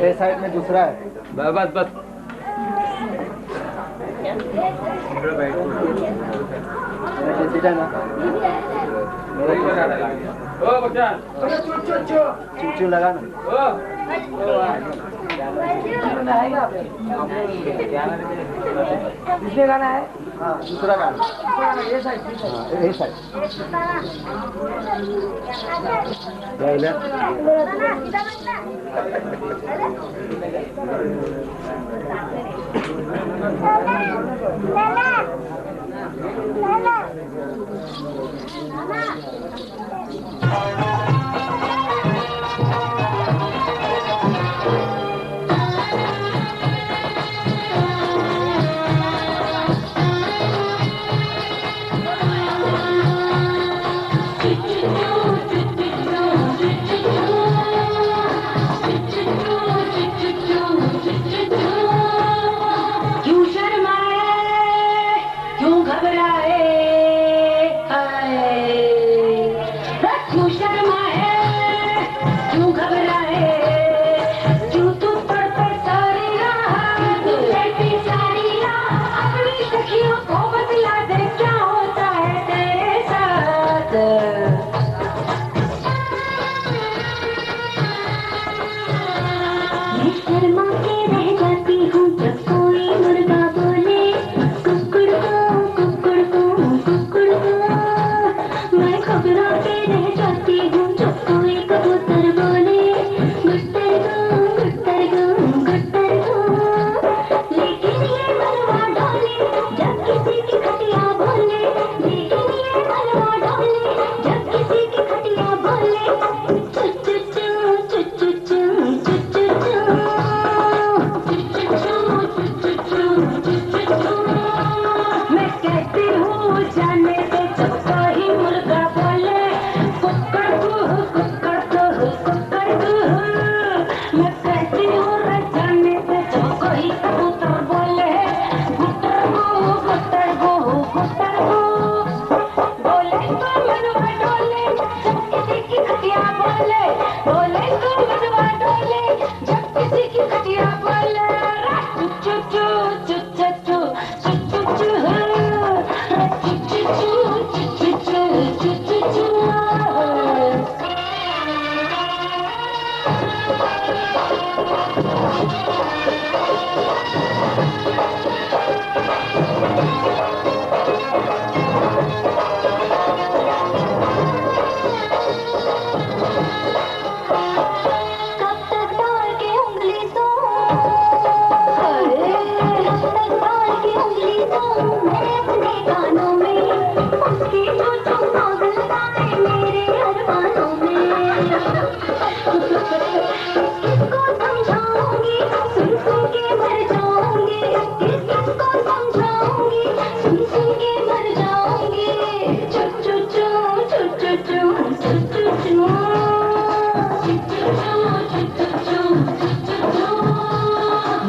ए side में दूसरा है। बस बस सीधा ना ओ बच्चा चू लगा ना किसने गाना है? हाँ दूसरा गाना ये साइड ये साइड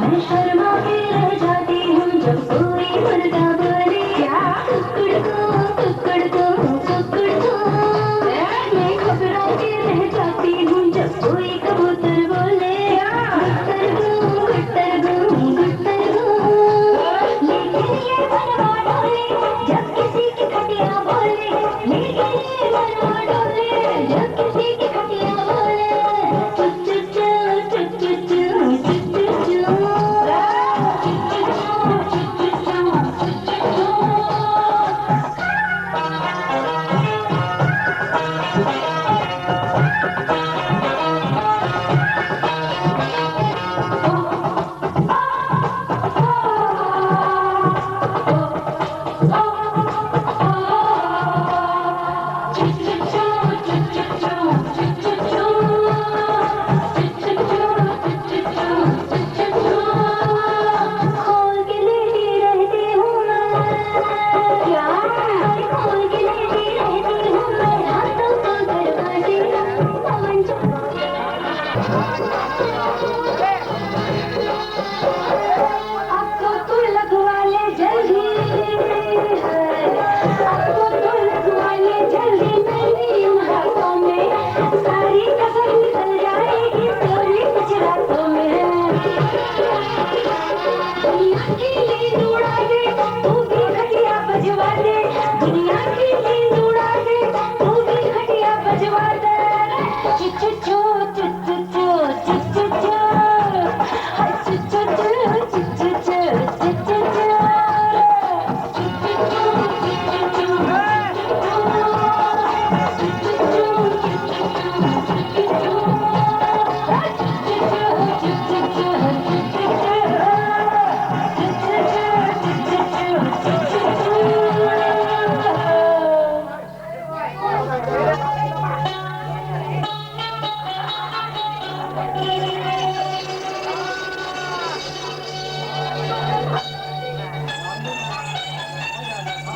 मैं शर्मा के रह जाती हूँ जब कोई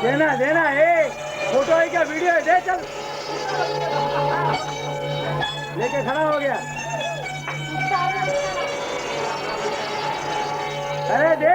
देना देना फोटो है क्या वीडियो है दे चल लेके खड़ा हो गया अरे दे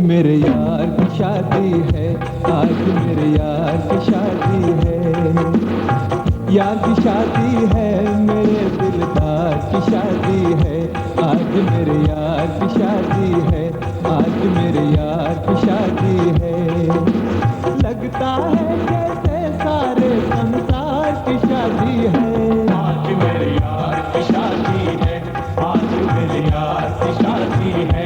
मेरे यार की शादी है, आज मेरे यार की शादी है, यार की शादी है, मेरे दिलदार की शादी है, आज मेरे यार की शादी है, आज मेरे यार की शादी है। लगता है जैसे सारे संसार की शादी है, आज मेरे यार की शादी है, आज मेरे यार की शादी है।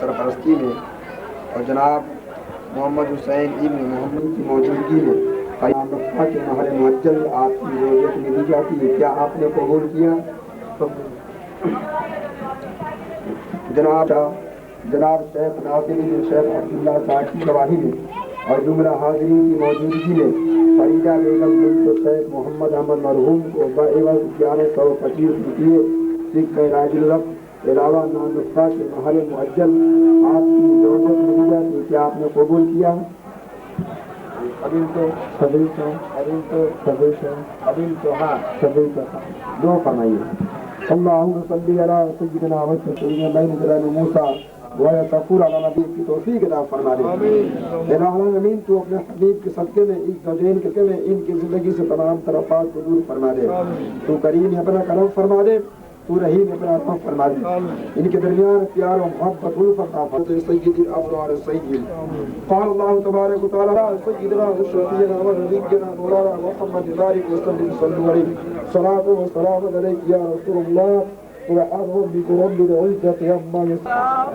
सरपरस्ती में और जनाब मोहम्मद हुसैन इब्न मोहम्मद की मौजूदगी में क़याम रफ़ा के महल मुअज्जल आपकी रोज़त में दी जाती है। क्या आपने कबूल किया? जनाब शेख नासिरुद्दीन शेख अब्दुल्ला साहब की गवाही में और जुमला हाज़रीन की मौजूदगी में फरीदा बेगम बिन्त शेख मोहम्मद अहमद मरहूम को बएवज़ 1125 रुपये सिक्का राजुल्लह अलावा नानुस्ता के महल मुअज्जल आपकी ज़रूरत में दी जाती। क्या आपने कबूल किया? हाँ दो फरमाइए। अल्लाहुम्मा सल्ली अला सय्यिदिना व सय्यिदिना बैन जलाल मूसा व तफूर अला नबी की तौफीक अता फरमा दे। आमीन। तू अपने हबीब के सदके में इस दौजैन के में इनकी जिंदगी से तमाम तरफ़ात को दूर फरमा दे। तू करीम अपना करम फरमा दे, तू रहीम अपना रहम फरमा दे। इनके दरमियान प्यार और मोहब्बत उल्फत अता फरमा दे। सय्यिदुल अबरार सय्यिद क़ाल अल्लाह तबारक व तआला सय्यिदना व शफीना व नबीना मौलाना मुहम्मद बारिक व सल्लल्लाहु अलैहि सलातो व सलाम अलैका या रसूलल्लाह सुब्हान रब्बिका रब्बिल इज्जति अम्मा यसिफून।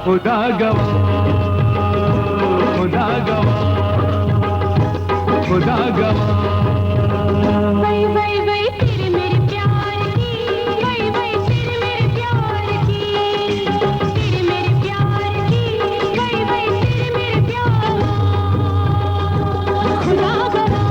खुदा गवा खुदा गवा खुदा गवा वही वही वही तेरे मेरे प्यार की वही वही तेरे मेरे प्यार की तेरे मेरे प्यार की वही वही तेरे मेरे प्यार खुदा गवा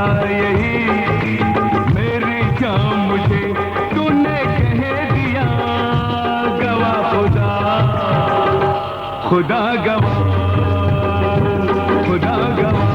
था यही मेरी जान मुझे तूने कह दिया गवा खुदा खुदा गवा खुदा गवा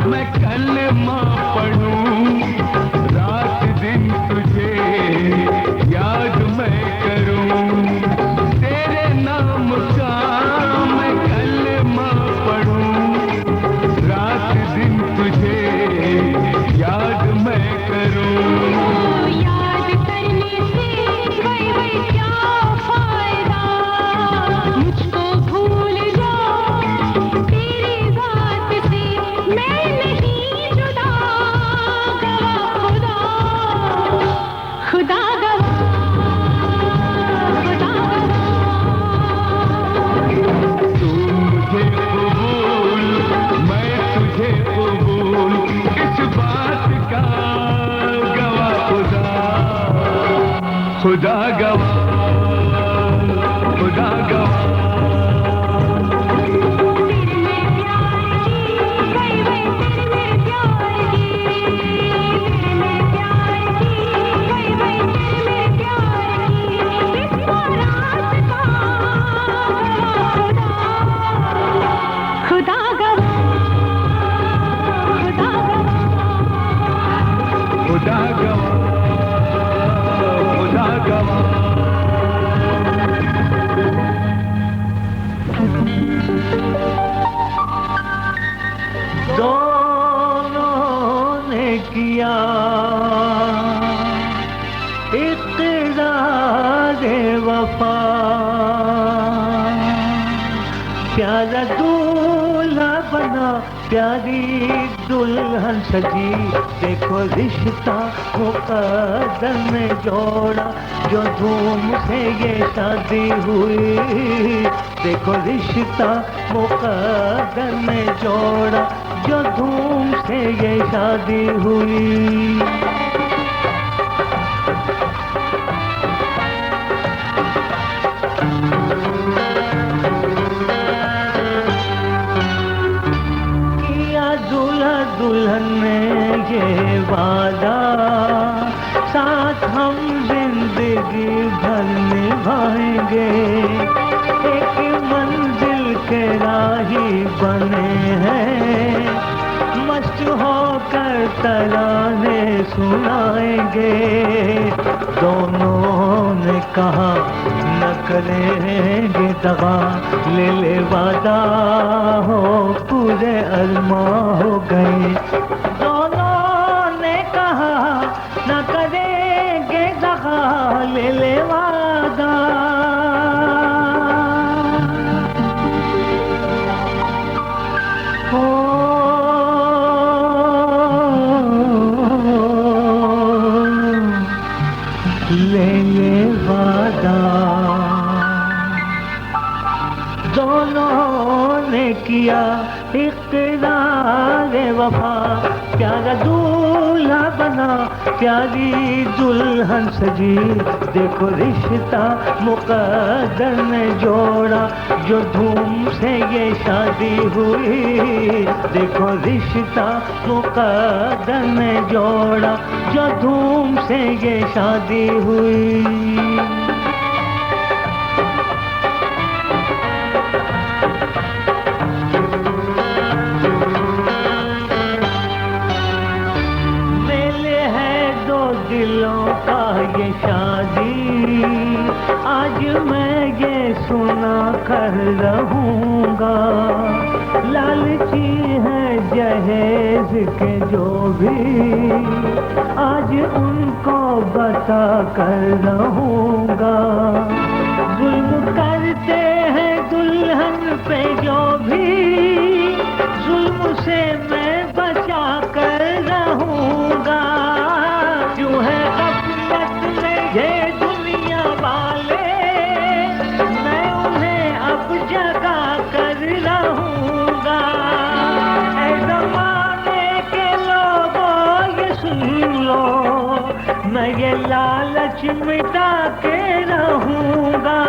मैं कलमा पढ़ूं रात दिन तुझे याद मैं करूं तेरे नाम का मैं कलमा पढ़ूं रात दिन तुझे याद मैं करूं याद करने से वही क्या फायदा मुझको भूल जा तेरी बात से मैं नहीं जुदा गवा खुदा खुदा गवा खुदा गवा तू मुझे कबूल मैं तुझे कबूल किस बात का गवा खुदा खुदा गवा खुदा गवा खुदा गवा खुदा गवा दोनों ने किया इक़रार वफा प्यारा दूल्हा बना प्यारी दुल्हन सजी देखो रिश्ता मुक़द्दर में जोड़ा जो धूम से ये शादी हुई देखो रिश्ता मुक़द्दर में जोड़ा जो धूम से ये शादी हुई दुल्हन ने ये वादा साथ हम जिंदगी भर निभाएंगे एक मंजिल के राही बने हैं मस्त होकर तराने सुनाएंगे दोनों ने कहा न करेंगे दगा ले ले वादा हो पूरे अरमा हो गए दोनों ने कहा न करेंगे दगा ले ले वादा हो ले ले वादा दोनों ने किया इक़रार वफा प्यारा दूल्हा बना प्यारी दुल्हन सजी देखो रिश्ता मुक़द्दर ने जोड़ा जो धूम से ये शादी हुई देखो रिश्ता मुक़द्दर ने जोड़ा जो धूम से ये शादी हुई दिलों का ये शादी आज मैं ये सुना कर रहूँगा लालची है जहेज के जो भी आज उनको बता कर रहूँगा। जुल्म करते हैं दुल्हन पे जो भी, जुल्म से मैं बचा कर रहूँगा। क्यों है गफलत में ये दुनिया वाले, मैं उन्हें अब जगा कर रहूँगा। ऐ ज़माने के लोगों ये सुन लो, मैं ये लालच मिटा के रहूँगा।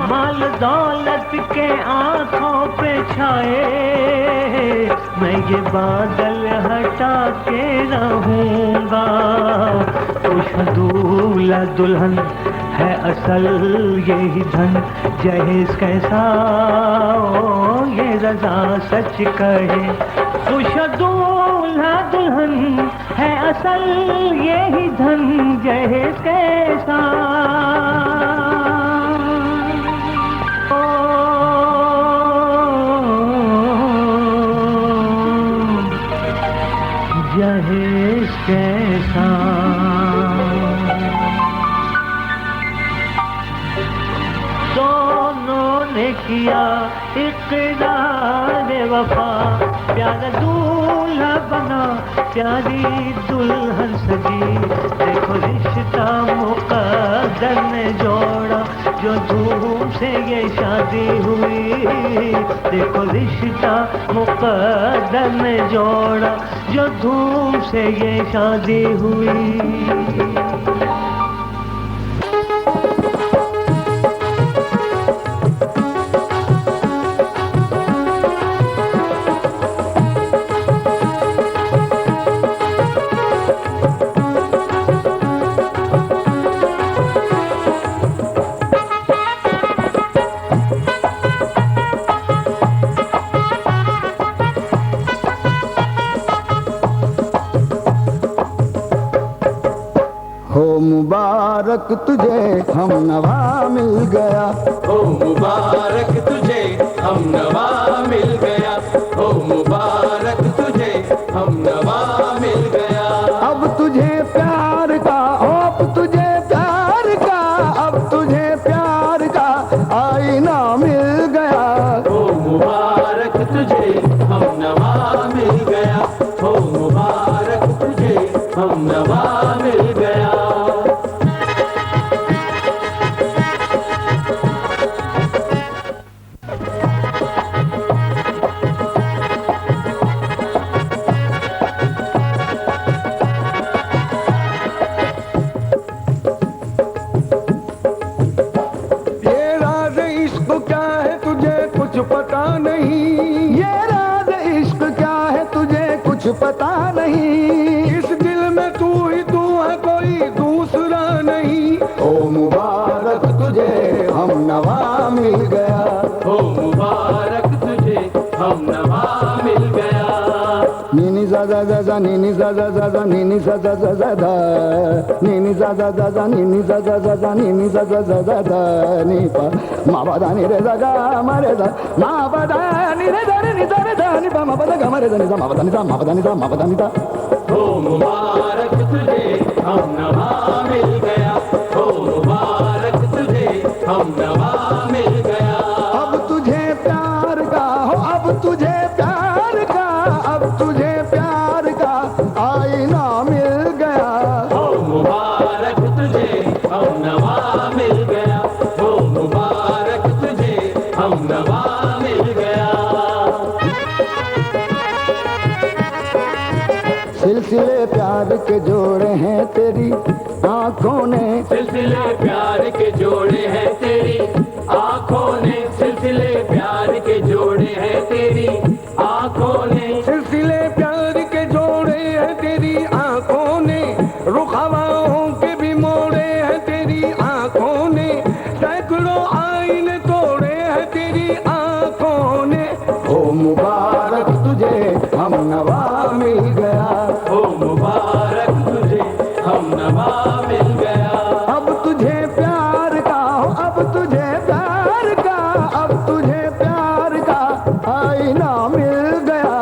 माल दौलत के आँखों पे छाए, मैं ये बादल हटा के रहूँगा। खुश दूल्हा दुल्हन है असल यही धन, जहेज कैसा ओ ये रज़ा सच कहे। खुश दूल्हा दुल्हन है असल यही धन, जहेज कैसा जहेज कैसा। दोनों ने किया इक़रार वफा, प्यारा दूल्हा बना प्यारी दुल्हन सजी। देखो रिश्ता मुक़द्दर ने जोड़ा, जो धूम से ये शादी हुई। देखो रिश्ता मुक़द्दर ने जोड़ा, जो धूम से ये शादी हुई। मुबारक तुझे हम नवा मिल गया, हो मुबारक तुझे हम नवा मिल गया, हो मुबारक तुझे हम नवा मिल गया। अब तुझे प्यार का, अब तुझे प्यार का, अब तुझे प्यार का आईना मिल गया। हो मुबारक तुझे हम नवा मिल गया, हो मुबारक तुझे हम नवा मिल गया। पता नहीं इस दिल में तू ही तू है, कोई दूसरा नहीं। ओ मुबारक तुझे हम नवा मिल गया, हो मुबारक तुझे हम नवा मिल गया। नीनी सा सा सा सा नीनी सा सा सा सा नीनी सा सा सा सा धा, नीनी सा सा सा सा नीनी सा सा सा सा नीनी सा सा सा सा धा नी पा मा पा धा नी रे सा गा मा रे सा मा पा धा नी रे धा रे नी धा रे धा नी पा मा पा धा गा मा रे धा नी सा मा पा धा नी सा मा पा धा नी सा मा पा धा नी सा। हो मुबारक तुझे हम नवा मिल गया, हो मुबारक तुझे हम नवा मिल गया। अब तुझे प्यार का, हो अब तुझे प्यार का, अब तुझे प्यार का आईना मिल गया। हो मुबारक तुझे हम नवा मिल गया, हो मुबारक तुझे हम नवा मिल गया। सिलसिले प्यार के जोड़े हैं तेरी आंखों ने, सिलसिले प्यार के जोड़े हैं तेरी आंखों ने, सिलसिले प्यार के जोड़े हैं तेरी आंखों ने। सिलसिले प्यार के जोड़े हैं तेरी आंखों ने, रुख हवाओं के भी मोड़े हैं तेरी आंखों ने, सैकड़ों आईने तोड़े हैं तेरी आंखों ने। ओ मुबारक तुझे हम नवा मिल गया, हो मुबारक तुझे हम नवा मिल गया। अब तुझे प्यार का, अब तुझे प्यार का, अब तुझे प्यार का आईना मिल गया।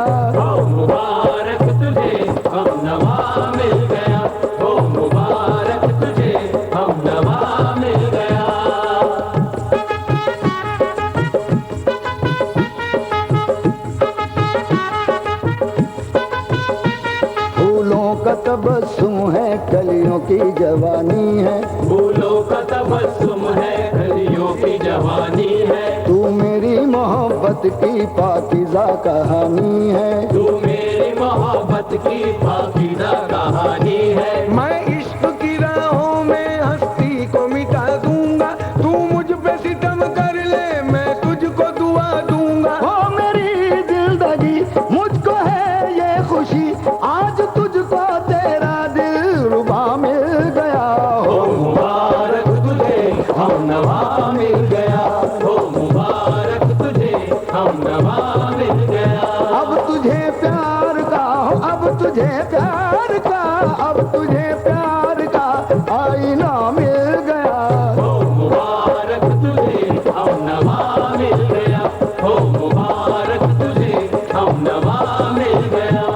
तबस्सुम है कलियों की जवानी है, फूलों का तबस्सुम है कलियों की जवानी है, तू मेरी मोहब्बत की पाकीज़ा कहानी है, तू मेरी मोहब्बत की पाकीज़ा कहानी है। मैं इश्क की राहों में हस्ती को मिटा दूंगा, तू मुझ पे सितम कर ले मैं तुझको दुआ दूंगा। ओ मेरी जिंदगी मुझको है ये खुशी, आज तुझको तेरा दिल रुबा मिल गया। हो मुबारक तुझे हम नवा मिल गया, हो मुबारक तुझे हम नवा मिल गया। अब तुझे प्यार का, अब तुझे प्यार का, अब तुझे प्यार का आईना मिल गया। हो मुबारक तुझे हम नवा मिल गया, हो मुबारक तुझे हम नवा मिल गया।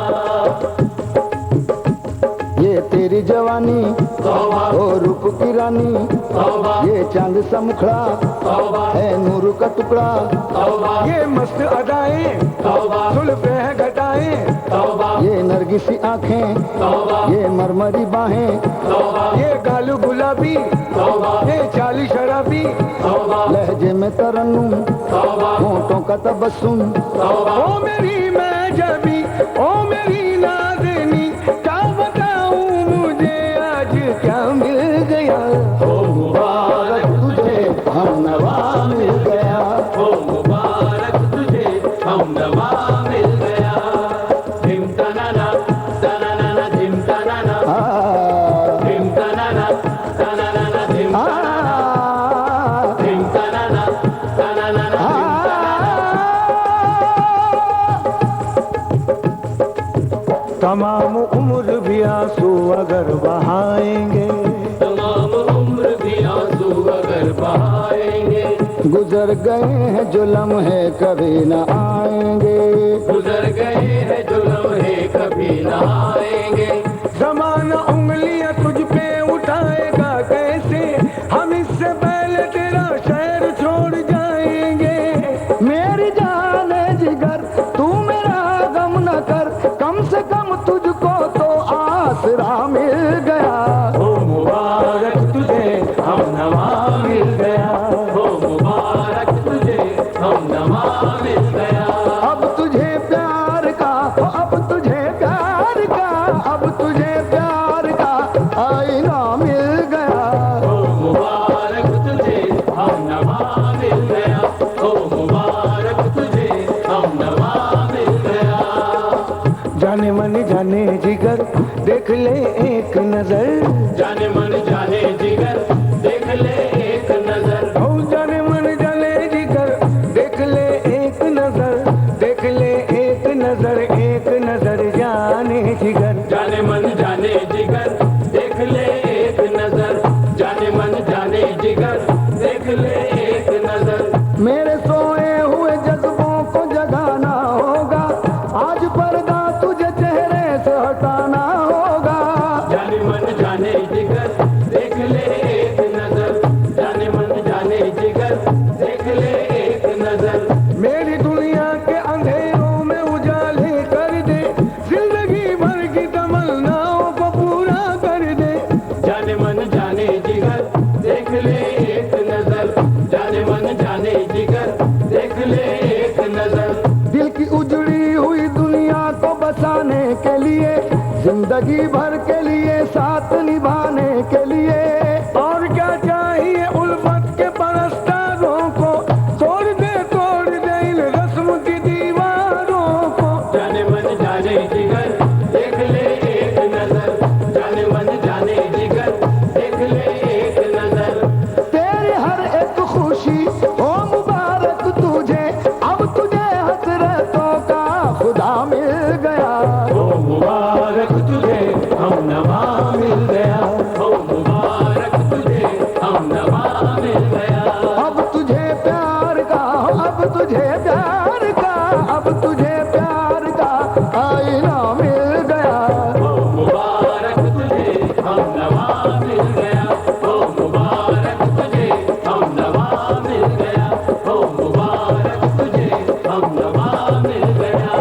ये तेरी जवानी तौबा ओ रूप की रानी, तौबा ये चांद सा मुखड़ा तौबा है नूर का टुकड़ा। तौबा ये मस्त अदाएं तौबा जुल्फे है घटाएं, तौबा ये नरगिसी आंखें, तौबा ये मरमरी बाहें, तौबा ये गालू गुलाबी, तौबा ये चाली शराबी, तौबा लहजे में तरन्नुम, तौबा होंठों का तबस्सुम। तौबा ओ मेरी मैं जबी, ओ मेरी नाज़नी, क्या बताऊं मुझे आज क्या मिल गया। हो मुबारक तुझे हम नवा मिल गया। हो मुबारक तुझे हम नवा मिल गया। धिम तनाना तनाना धिम तनाना आ, धिम तनाना तनाना धिम आ, धिम तनाना तनाना आ, तमाम उम्र भी आंसू अगर बहाएंगे, तमाम उम्र भी आंसू अगर बहाएंगे, गुजर गए हैं जो लम्हे कभी न आएंगे। गुजर गए हैं जो लम्हे कभी न आएंगे। जमाना उंगलियां तुझ पे उठाएगा कैसे, हम इससे पहले तेरा शहर छोड़ जाएंगे। मेरी जाने जिगर तू मेरा गम न कर, कम से कम तुझको तो आसरा मिल गया। हो मुबारक तुझे हम नवा मिल गया, हो मुबारक तुझे हम नवा मिल गया। अब तुझे प्यार का, अब तुझे प्यार का, अब तुझे प्यार का आईना मिल गया। हो मुबारक तुझे हम नवा मिल गया, हो मुबारक तुझे हम नवा मिल गया। जाने मन जाने जिगर देख ले एक नजर, जाने मन जाने जिगर देख ले एक नजर, ओ जाने मन जाने जिगर देख ले एक नजर, देख ले एक नजर, एक नजर जाने जिगर। जाने मन जाने जिगर देख ले एक नजर, जाने मन जाने जिगर देख ले एक नजर। मेरे सोए हुए जज्बों को जगाना होगा, आज पर्दा तुझे चेहरे से हटाना होगा। जाने मन जाने जिगर देख ले एक नजर, जाने मन जाने जिगर देख ले एक नजर। मेरी दुनिया के अंधेरों में उजाले कर दे, जिंदगी भर की तमन्नाओं को पूरा कर दे। जाने मन जाने जिगर देख ले एक नजर, जाने मन जाने जिगर देख ले एक नजर। दिल की उजड़ी हुई दुनिया को बसाने के लिए, जिंदगी भर के लिए साथ निभाने के लिए। और क्या चाहिए उल्फत के परस्तारों को, तोड़ दे इन रस्म की दीवारों को। जाने मन जाने जिगर देख ले एक नजर, जाने मन जाने जिगर देख ले एक नजर। तेरी हर एक खुशी हो मुबारक तुझे, अब तुझे हसरतों का खुदा मिल गया। हो मुबारक तुझे हम नवा मिल गया, हो मुबारक तुझे हम नवा मिल गया। अब तुझे प्यार का, अब तुझे प्यार का, अब तुझे प्यार का आईना मिल गया। हो मुबारक तुझे हम नवा मिल गया, हो मुबारक तुझे हम नवा मिल गया, हो मुबारक तुझे हम नवा मिल गया।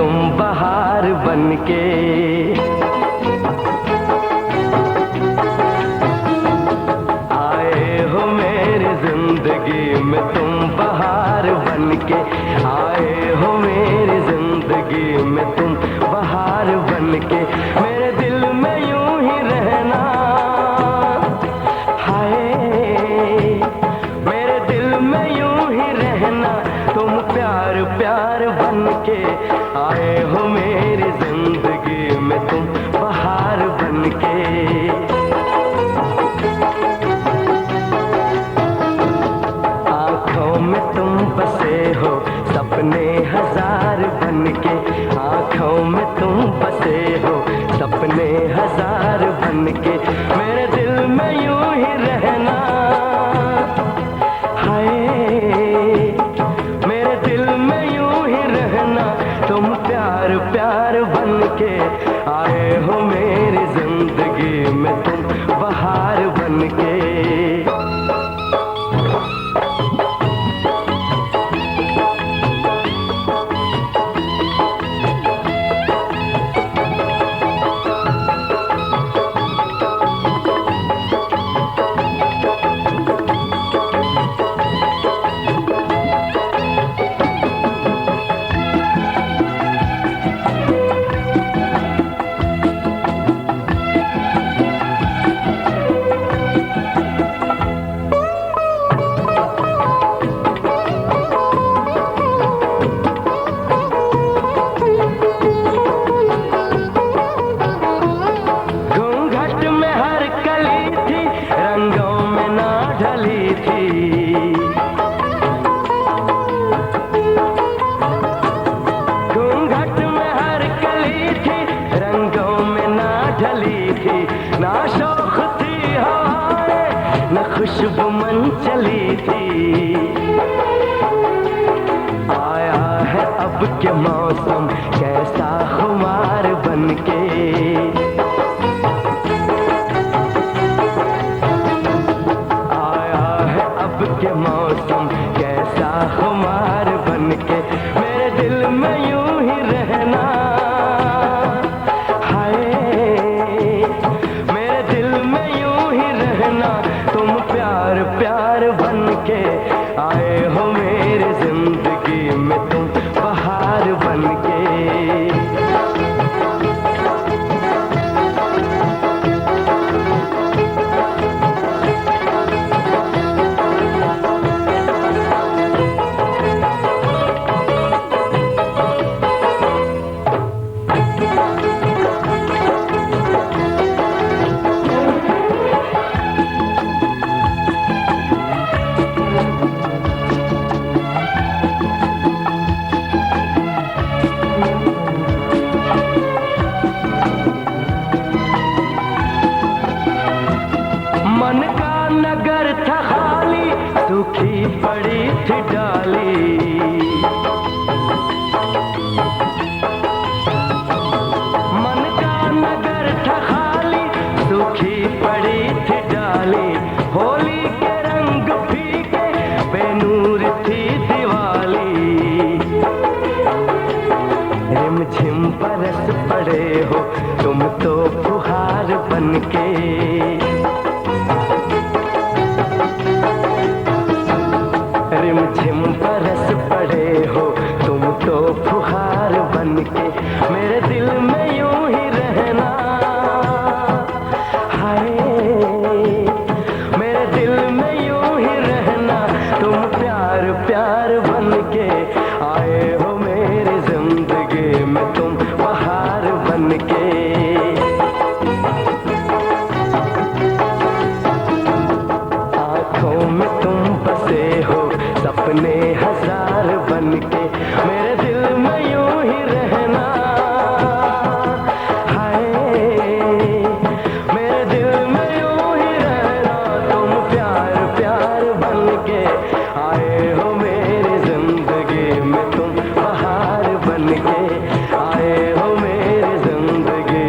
तुम बहार बनके। आए हो मेरी जिंदगी में तुम बहार बनके, आए हो मेरी जिंदगी में तुम बहार बनके। मेरे दिल में यूं ही रहना, हाय मेरे दिल में यूं ही रहना, तुम प्यार प्यार बनके। आए हो मेरी जिंदगी में तुम बहार बनके। आँखों में तुम बसे हो सपने हजार बनके, आँखों में तुम बसे हो सपने हजार बनके। मेरे दिल में यूं ही रहना, हाय मेरे दिल में यूं ही रहना, तुम प्यार प्यार बनके। आए हो मेरी जिंदगी में तुम बहार बनके। ना शौक थी हवाएं न खुशबू मन चली थी। आया है अब के मौसम कैसा खुमार बनके। आया है अब के मौसम कैसा खुमार बनके। मेरे दिल में यूं ही रहना, प्यार बनके। आए हो मेरी जिंदगी में तुम बहार बनके। मन का नगर था खाली, सूखी पड़ी थी डाली। मन का नगर था खाली, सूखी पड़ी थी डाली। होली के रंग फीके बेनूर थी दिवाली। रिमझिम बरस पड़े हो तुम तो फुहार बनके। रिमझिम बरस पड़े हो तुम तो फुहार बनके। मेरे दिल में यूं ही रहना, हाय मेरे दिल में यूं ही रहना, तुम प्यार प्यार बनके। आए हो मेरी जिंदगी में तुम बहार बनके। आँखों में तुम बसे हो सपने हजार बनके। मेरे दिल में यूं ही रहना, हाय मेरे दिल में यूं ही रहना, तुम प्यार प्यार बनके। आए हो मेरी जिंदगी में तुम बहार बनके। आए हो मेरी जिंदगी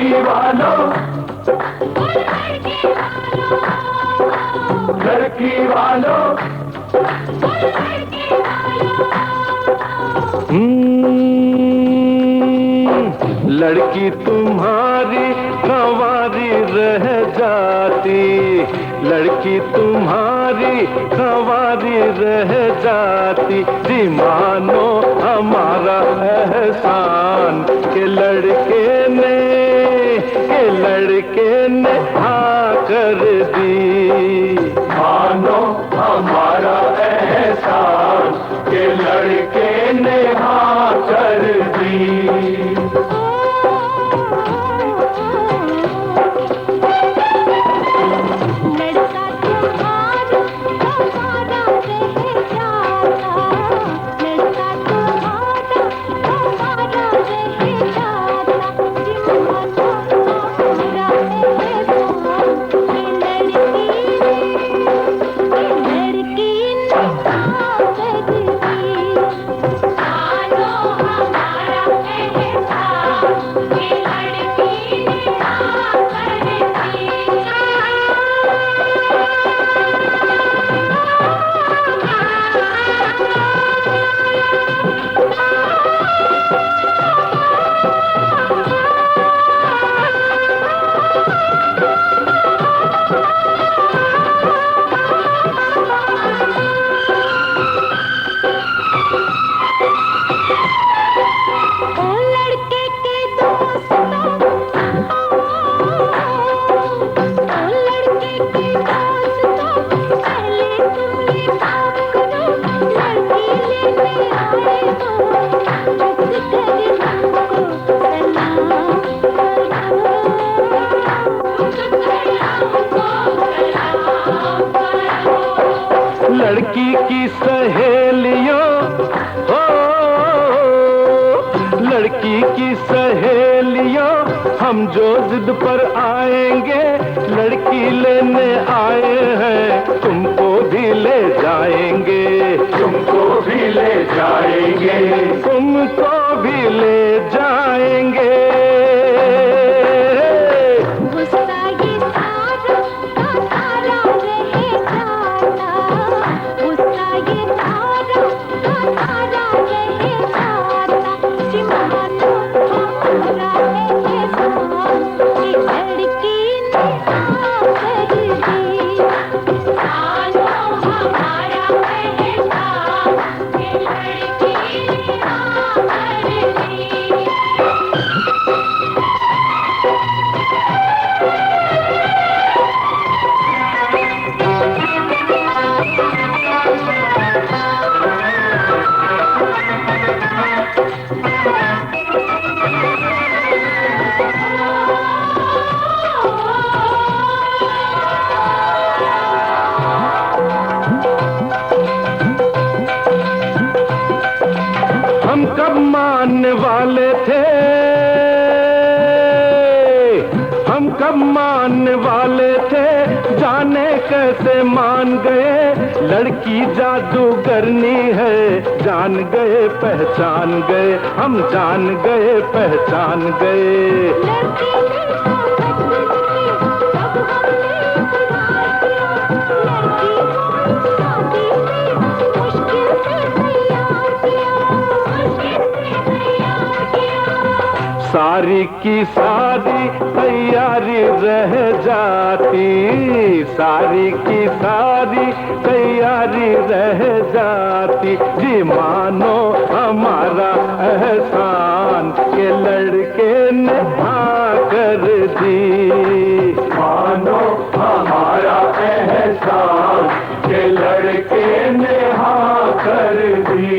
लड़की वालों, लड़की वालों, लड़की तुम्हारी कंवारी रह जाती, लड़की तुम्हारी कंवारी रह जाती, जी मानो हमारा एहसान के लड़के ने हाँ कर दी, मानो हमारा एहसान के लड़के ने हाँ कर दी। लड़की की सहेलियों हो, लड़की की सहेलियों हम जो जिद पर आएंगे, लड़की लेने आए हैं, तुमको भी ले जाएंगे, तुमको भी ले जाएंगे, तुमको भी ले जाएंगे। हम कब मानने वाले थे, हम कब मानने वाले थे, जाने कैसे मान गए, लड़की जादूगरनी है, जान गए पहचान गए, हम जान गए पहचान गए। सारी की सारी तैयारी रह जाती, सारी की सारी तैयारी रह जाती, जी मानो हमारा एहसान के लड़के ने हाँ कर दी, मानो हमारा एहसान के लड़के ने हाँ कर दी।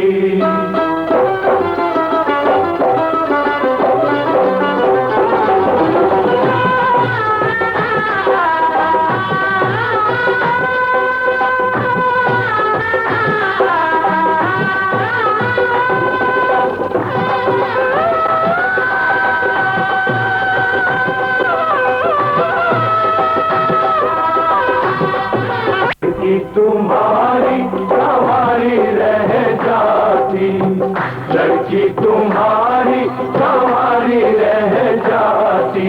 तुम्हारी कंवारी रह जाती, लड़की तुम्हारी कंवारी रह जाती,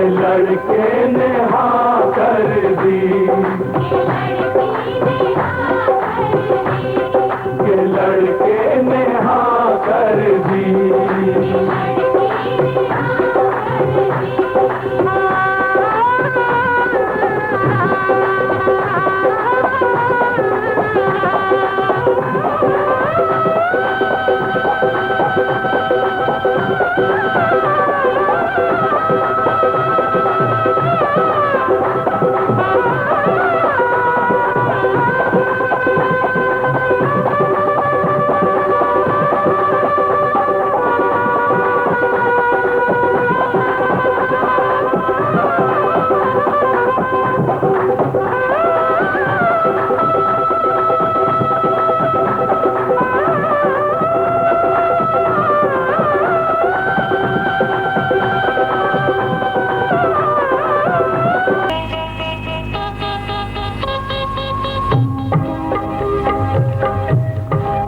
लड़के ने हाँ कर दी, ये लड़के ने हाँ कर दी।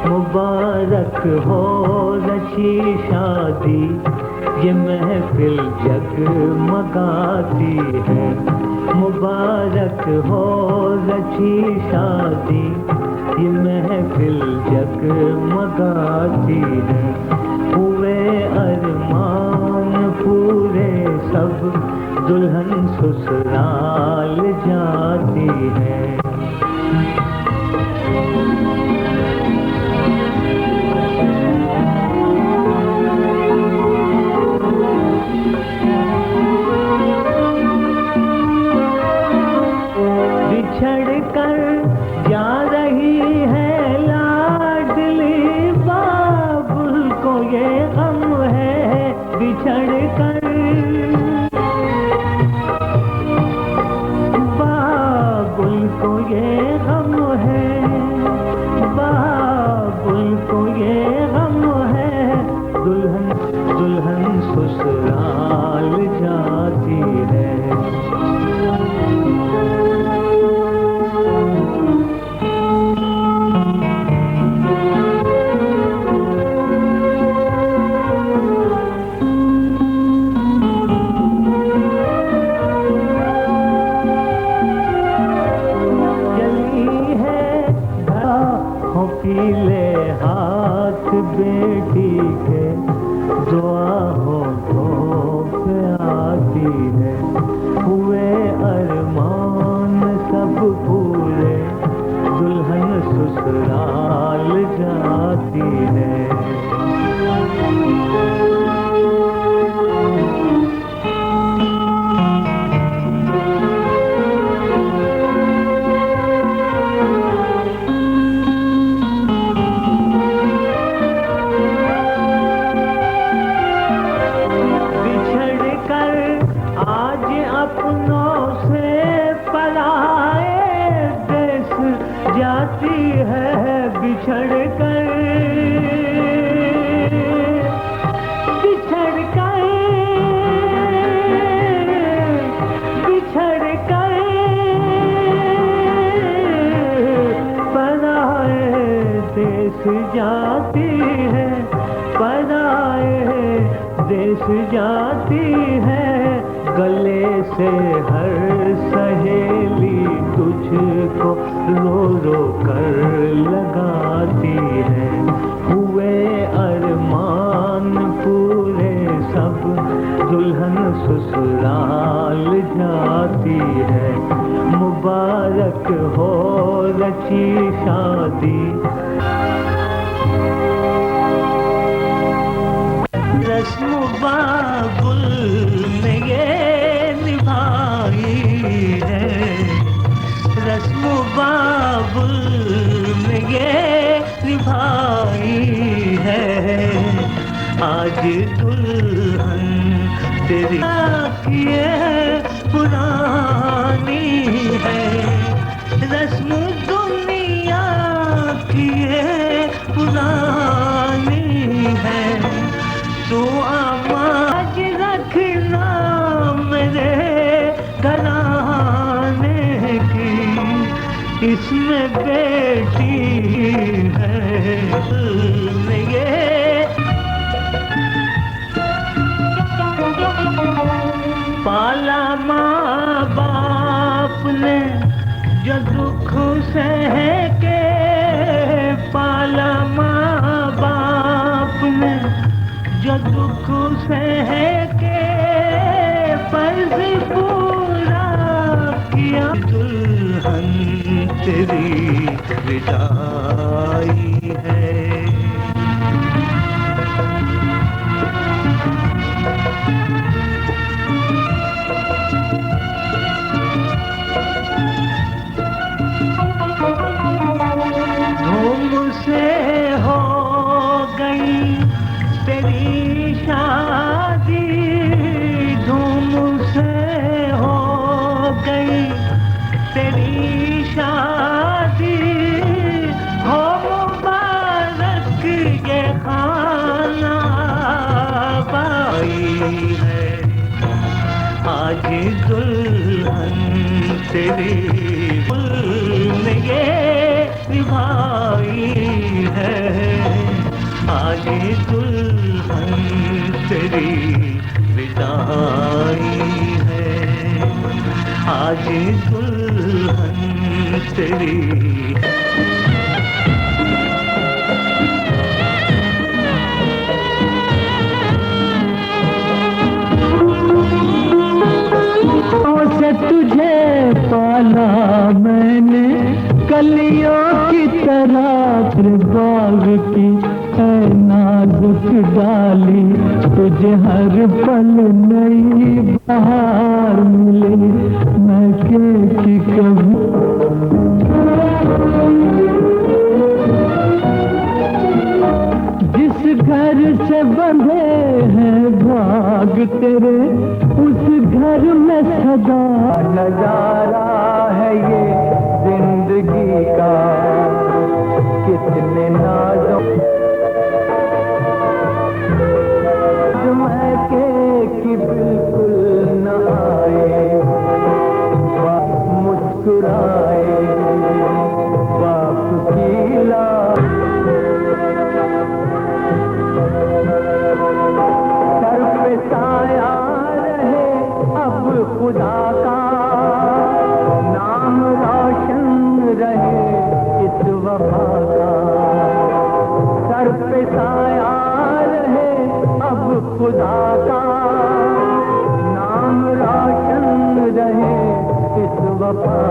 मुबारक हो रची शादी, ये महफिल जगमगाती है। मुबारक हो रची शादी, ये महफिल जगमगाती है। हुए अरमान पूरे सब, दुल्हन ससुराल जाती है। बिछड़ कर जा रही है लाडली, बाबुल को ये गम है। बिछड़ कर बाबुल को ये गम है, बाबुल को ये गम है। दुल्हन दुल्हन ससुराल जाती है। पीले हाथ बेटी के, दुआ होठों पे आती है। हुए अरमान सब पूरे, दुल्हन ससुराल जाती है। जाती है बिछड़ कर, बिछड़ कर, बिछड़ कर पराए देश जाती है, पराए देश जाती है। गले से हर सहेली तुझको रो रो कर लगाती है। हुए अरमान पूरे सब, दुल्हन ससुराल जाती है। मुबारक हो रची शादी, रस्म बाबुल ने ये निभाई है। रस्म बाबुल ने ये निभाई है। आज दुल्हन तेरी ये पुरानी है। रस्म दुनिया की ये पुरानी है। तू आवाज रखना इसमें बेटी है ये पाला माँ बाप ने जो दुख सह के, पाला माँ बाप ने जो दुख सह के फर्ज पूरा किया। दुल्हन तेरी विदाई है। धूम से हो गई तेरी शादी, धूम से हो गई तेरी शादी, हो मुबारक ये खाना बाई है। आज दुल्हन तेरी ने ये निभाई है। आज दुल्हन तेरी विदाई है। आज दुल्हन तेरी से तुझे पाला मैंने कलियों की तरह, फिर बाग की है नाजुक डाली, तुझे हर पल नई बहार मिली, मैं की कभी जिस घर से बंधे हैं भाग तेरे, उस घर में सदा नजारा है ये जिंदगी का। कितने नाजों महके कि बिल्कुल न आए, मुस्कुराए बाप की लाज। सर पे साया रहे अब खुदा का, नाम रोशन रहे इस वफा का। सर पे साया रहे अब खुदा का, नाम रोशन रहे इस वफा